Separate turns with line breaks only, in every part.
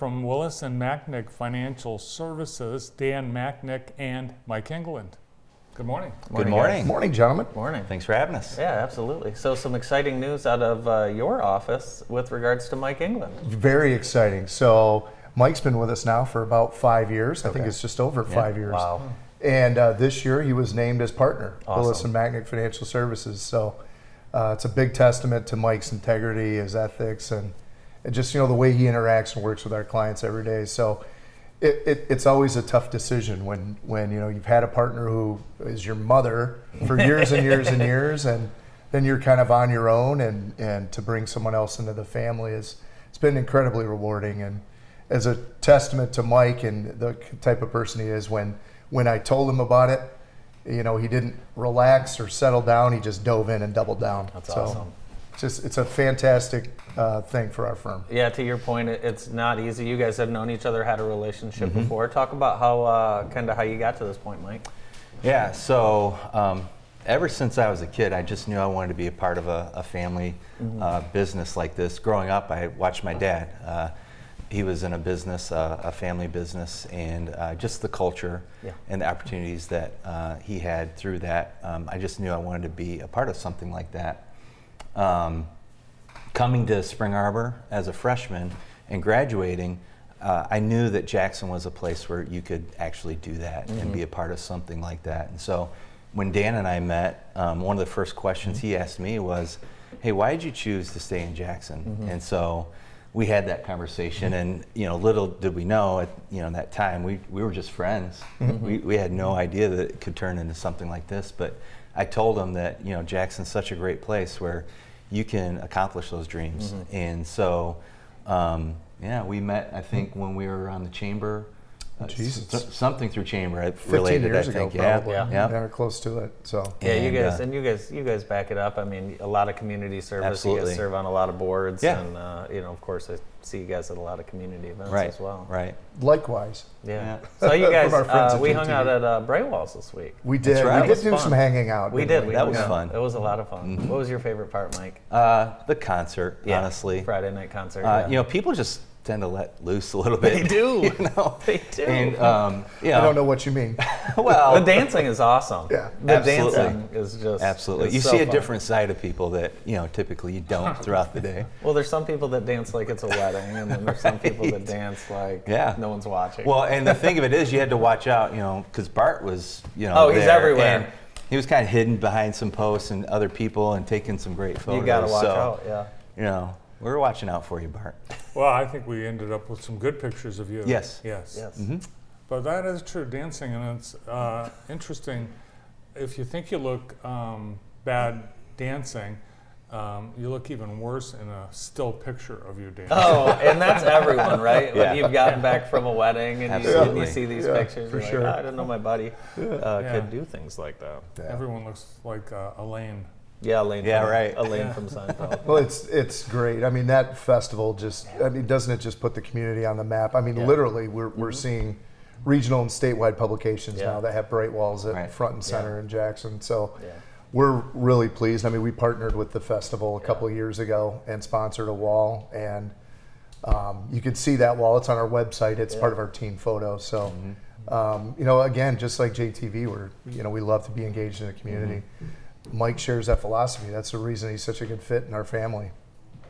From Willis and Machnik Financial Services, Dan Machnik and Mike England. Good morning.
Good morning.
Morning, gentlemen.
Morning.
Thanks for having us.
Yeah, absolutely. So some exciting news out of your office with regards to Mike England.
Very exciting. So Mike's been with us now for about 5 years. I think it's just over 5 years.
Wow.
And this year he was named as partner,
Awesome.
Willis and Machnik Financial Services. So it's a big testament to Mike's integrity, his ethics, and just the way he interacts and works with our clients every day. So it's always a tough decision when you've had a partner who is your mother for years and years and years, and then you're kind of on your own, and to bring someone else into the family it's been incredibly rewarding. And as a testament to Mike and the type of person he is, when I told him about it, he didn't relax or settle down. He just dove in and doubled down.
That's awesome.
It's a fantastic thing for our firm.
Yeah, to your point, it's not easy. You guys have known each other, had a relationship before. Talk about how you got to this point, Mike.
Yeah, so ever since I was a kid, I just knew I wanted to be a part of a family business like this. Growing up, I watched my dad. He was in a business, a family business, and just the culture and the opportunities that he had through that. I just knew I wanted to be a part of something like that. Coming to Spring Arbor as a freshman and graduating, I knew that Jackson was a place where you could actually do that and be a part of something like that. And so when Dan and I met, one of the first questions he asked me was, hey, why did you choose to stay in Jackson? And so we had that conversation, and little did we know at that time we were just friends. We had no idea that it could turn into something like this, but I told him that Jackson's such a great place where you can accomplish those dreams. And so we met, I think, when we were on the chamber. Something through chamber related,
15 years
I think.
ago, probably.
Yeah.
Close to it. So
you guys back it up. I mean, a lot of community service.
Absolutely.
You guys serve on a lot of boards,
Yeah.
and of course, I see you guys at a lot of community events as well.
Right.
Likewise.
Yeah. So you guys,
From our friends at
we hung
JTV.
out at Braywalls this week.
We did.
That's right.
We
That
did do
was
some
fun.
hanging out.
We
didn't
did.
That was fun.
It was a lot of fun. What was your favorite part, Mike?
The concert, honestly.
Friday night concert.
People just tend to let loose a little bit.
They do. They do.
And
I don't know what you mean.
well,
the dancing is awesome.
Yeah.
The
Absolutely.
dancing is just
absolutely.
it's
You
so
see a
fun.
different side of people that typically you don't throughout the day.
Well, there's some people that dance like it's a wedding, and then there's some people that dance like no one's watching.
Well, and the thing of it is, you had to watch out, because Bart was,
Oh, he's
there,
everywhere.
and he was kind of hidden behind some posts and other people and taking some great photos.
You got to watch
so,
out. Yeah.
We're watching out for you, Bart.
Well, I think we ended up with some good pictures of you.
Yes.
Yes.
Mm-hmm.
But that is true, dancing, and it's interesting. If you think you look bad dancing, you look even worse in a still picture of you dancing.
Oh, and that's everyone, right?
Yeah.
When you've gotten back from a wedding and you see these pictures,
for
you're
sure.
like, I didn't know my buddy could do things like that.
Yeah.
Everyone looks like Elaine.
Yeah, Elaine.
Yeah,
from,
right.
Elaine from Seinfeld.
Well, it's great. I mean, that festival doesn't it just put the community on the map? I mean, literally, we're seeing regional and statewide publications now that have Bright Walls at front and center in Jackson. So we're really pleased. I mean, we partnered with the festival a couple of years ago and sponsored a wall, and you can see that wall. It's on our website. It's part of our team photo. So, again, just like JTV, we love to be engaged in the community. Mike shares that philosophy. That's the reason he's such a good fit in our family.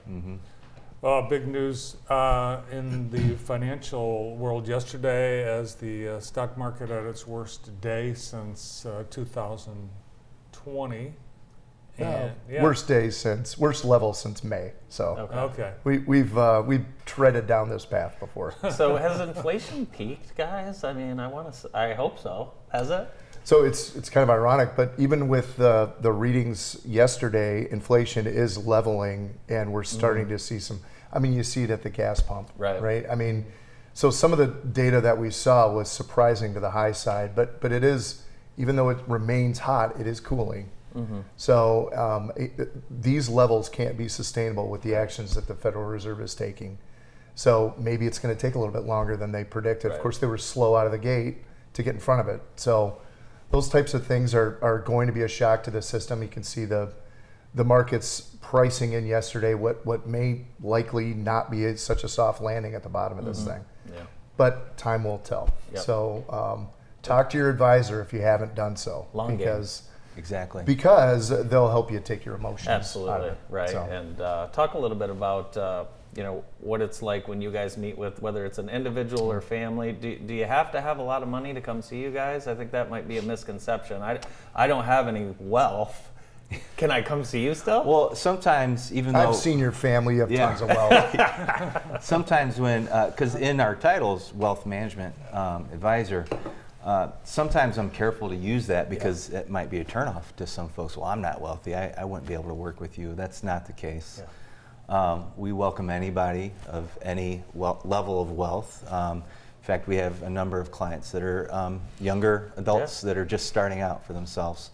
Big news in the financial world yesterday as the stock market at its worst day since 2020. And,
Worst level since May. So
Okay.
we've treaded down this path before.
So has inflation peaked, guys? I mean, I hope so. Has it?
So it's kind of ironic, but even with the readings yesterday, inflation is leveling, and we're starting to see some. I mean, you see it at the gas pump, right? I mean, so some of the data that we saw was surprising to the high side, but it is, even though it remains hot, it is cooling. So these levels can't be sustainable with the actions that the Federal Reserve is taking. So maybe it's going to take a little bit longer than they predicted. Of course, they were slow out of the gate to get in front of it. So those types of things are going to be a shock to the system. You can see the markets pricing in yesterday what may likely not be such a soft landing at the bottom of this thing.
Yeah.
But time will tell.
Yep.
So talk to your advisor if you haven't done so.
Long game.
Exactly.
Because they'll help you take your emotions out of
Absolutely,
it.
right.
So,
And talk a little bit about what it's like when you guys meet with, whether it's an individual or family. Do you have to have a lot of money to come see you guys? I think that might be a misconception. I don't have any wealth. Can I come see you still?
Well, sometimes even though
I've seen your family, you have
Yeah.
tons of wealth.
sometimes when, because in our titles, wealth management advisor, sometimes I'm careful to use that because it might be a turnoff to some folks. Well, I'm not wealthy. I wouldn't be able to work with you. That's not the case.
Yeah.
We welcome anybody of any level of wealth. In fact, we have a number of clients that are younger adults that are just starting out for themselves,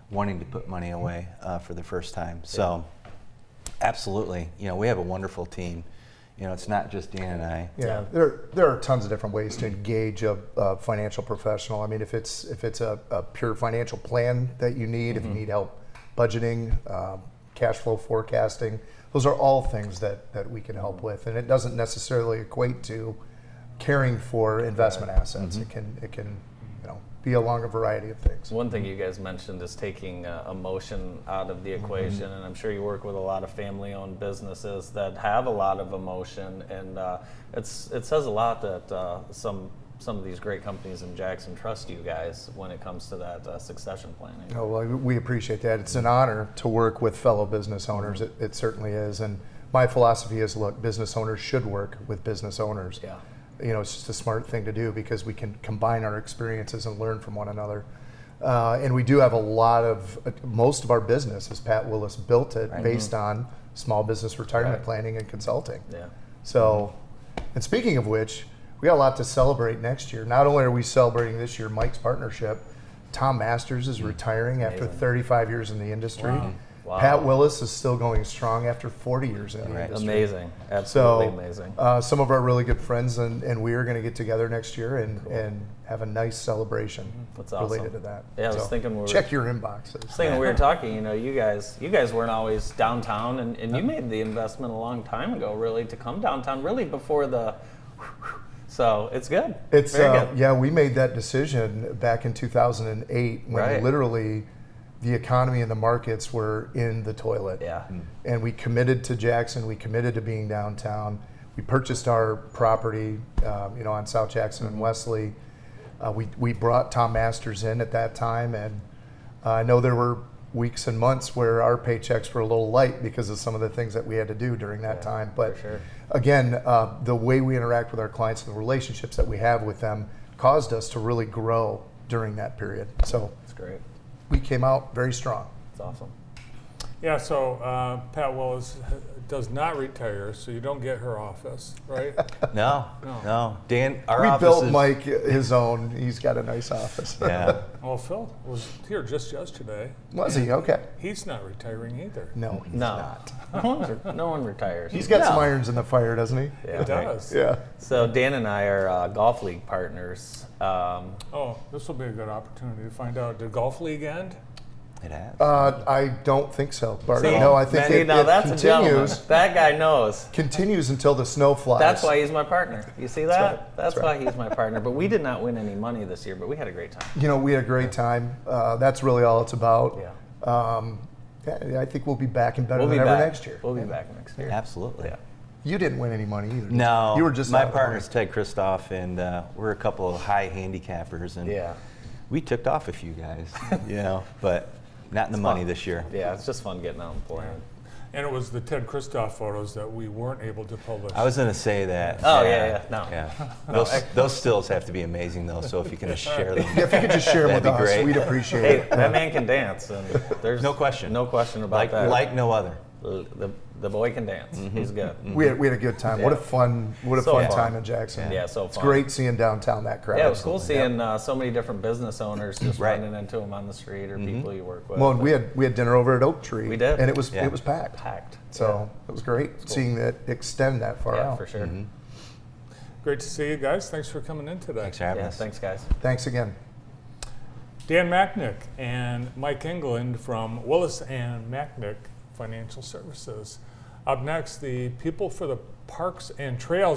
wanting to put money away for the first time. So, absolutely, we have a wonderful team. It's not just Dan and I.
Yeah, there are tons of different ways to engage a financial professional. I mean, if it's a pure financial plan that you need, if you need help budgeting, cash flow forecasting, those are all things that we can help with. And it doesn't necessarily equate to caring for investment assets. It can be along a variety of things.
One thing you guys mentioned is taking emotion out of the equation, and I'm sure you work with a lot of family-owned businesses that have a lot of emotion, and it says a lot that some of these great companies in Jackson trust you guys when it comes to that succession planning.
Oh, well, we appreciate that. It's an honor to work with fellow business owners. It certainly is. And my philosophy is, look, business owners should work with business owners.
Yeah.
It's just a smart thing to do because we can combine our experiences and learn from one another. And we do have most of our business, as Pat Willis built it, based on small business retirement planning and consulting.
Yeah.
So, and speaking of which, we got a lot to celebrate next year. Not only are we celebrating this year Mike's partnership, Tom Masters is retiring after 35 years in the industry.
Wow.
Pat Willis is still going strong after 40 years in the industry.
Amazing. Absolutely amazing.
Some of our really good friends and we are going to get together next year and have a nice celebration
That's awesome.
related to that.
Yeah, I was thinking
check your inboxes.
I was thinking we were talking, you guys weren't always downtown, and you made the investment a long time ago, really, to come downtown, really before the. So it's good.
It's
very good.
Yeah, we made that decision back in 2008 when literally the economy and the markets were in the toilet.
Yeah.
And we committed to Jackson. We committed to being downtown. We purchased our property, on South Jackson and Wesley. We brought Tom Masters in at that time, and I know there were weeks and months where our paychecks were a little light because of some of the things that we had to do during that time. But
for sure.
Again, the way we interact with our clients and the relationships that we have with them caused us to really grow during that period. So
That's great.
we came out very strong.
It's awesome.
Yeah, so Pat Willis does not retire, so you don't get her office, right?
No. Dan, our
We
office
built
is,
Mike his own. He's got a nice office.
Yeah.
Well, Phil was here just yesterday.
Was he? Okay.
He's not retiring either.
No, he's
No.
not.
No one retires.
He's got some irons in the fire, doesn't he?
Yeah.
He does.
Yeah.
So Dan and I are golf league partners.
Oh, this will be a good opportunity to find out. Did golf league end?
It has.
I don't think so, Bart.
See,
No, I think
see,
it
now that's a gentleman.
continues.
That guy knows.
Continues until the snow flies.
That's why he's my partner. You see that?
right.
That's
That's
why he's my partner. But we did not win any money this year, but we had a great time.
we had a great time. That's really all it's about.
Yeah.
I think we'll be back and better
We'll be
than ever
back
next year.
We'll be back next year.
Absolutely.
Yeah.
You didn't win any money either.
No,
You were just
my
out of the
partner's
money.
Ted Christoph, and we're a couple of high handicappers, and
Yeah.
we ticked off a few guys, but not in the money this year.
Yeah, it's just fun getting out and playing.
And it was the Ted Christoph photos that we weren't able to publish.
I was going to say that.
Oh, yeah, no.
Yeah. Those stills have to be amazing, though, so if you can just share them.
Yeah, if you could just share them
That'd
with
be
us,
great.
we'd appreciate
Hey,
it.
that man can dance, and there's
No question.
no question about that.
Like no other.
The boy can dance. He's good.
We had a good time. What a fun
So fun.
time in Jackson.
Yeah, so
It's
fun.
great seeing downtown that crowd.
Yeah, it was cool seeing so many different business owners just
Right.
running into them on the street or people you work with.
Well, and we had dinner over at Oak Tree.
We did.
and it was
Yeah.
packed.
packed.
So it was great seeing that extend that far
Yeah,
out.
for sure.
Great to see you guys. Thanks for coming in today.
Thanks for having
Yeah,
us.
thanks, guys.
Thanks again.
Dan Machnik and Mike England from Willis and Machnik financial services. Up next, the people for the parks and trails